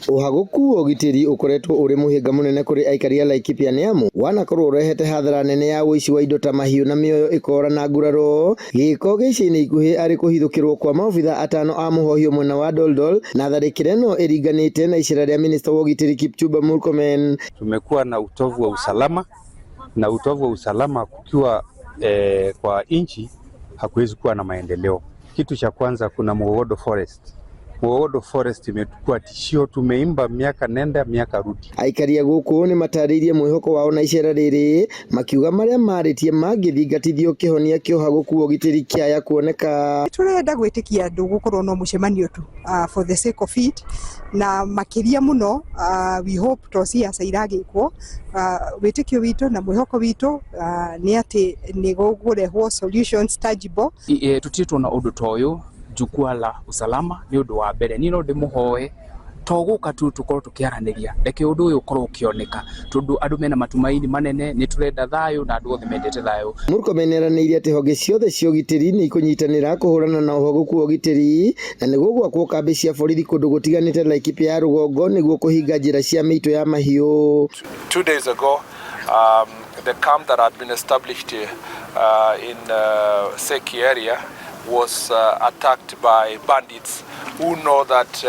Uhaguku wa ugitiri ukoretwo uri muhinga munene kuri aikari a Laikipia niamu wanakorwo urehete hathara nene ya uici wa indo ta mahiu na mioyo ikora na nguraro giko gici-ini ikuhi ari kuhithukirwo kwa maobitha atano a muhohio mwena wa Doldol na tharikira ino iriganite na icera ria minista wa ugitiri Kipchumba Murkomen. Tumekuwa na utovu wa usalama, na utovu wa usalama kukiwa kwa inchi hakuwezi kuwa na maendeleo. Kitu cha kwanza, kuna Mugogodo Forest. Mugogodo Forest imekuwa tishio, tumeimba miaka nenda miaka rudi. Aikari guku ni mataririe mwihoko wao na icera riri makiuga maria maritie mangithingatithio kihonia kio Uhaguku wa ugitiri kiaya kuoneka. Turenda gwitikia andu gukorwo no mucemanio tu for the sake of it, na makiria muno we hope tociaca iragikwo witikio witu na mwihoko witu ni ati ni gugurehwo solutions tangible. Tutitwo na undu toyo jukwaa la usalama ni undu wa mbere ni no ndimuhoe toguka tu tukorwo tukiaraniria reke undu uyu ukorwo ukioneka tondu andu mena matumaini manene ni turenda thayo na andu othe mendete thayo. Murkomen eranirie ati honge ciothe cia ugitiri ni ikunyitanira kuhurana na Uhaguku wa ugitiri na niguo gwakwo kambi cia borithi kundu gutiganite Laikipia ya rugongo niguo kuhinga njira cia miito ya mahiu. 2 days ago, the camp that had been established in Seki area was attacked by bandits who know that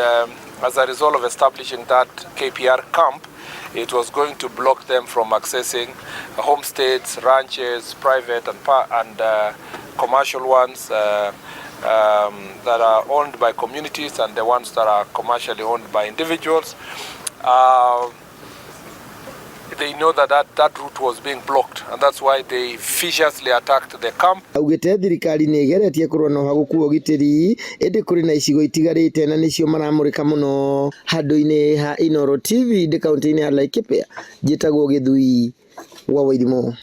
as a result of establishing that KPR camp, it was going to block them from accessing homesteads, ranches, private and commercial ones that are owned by communities and the ones that are commercially owned by individuals. They know that route was being blocked, and that's why they viciously attacked the camp. Augite thirikari ni igeretie kurwa na Uhaguku wa ugitiri indi kuri na icigo itigarite na nicio maramurika muno. Handu-ini ha Inooro TV ndi kaunti-ini ya Laikipia, njitagwo Githui wa Wairimu.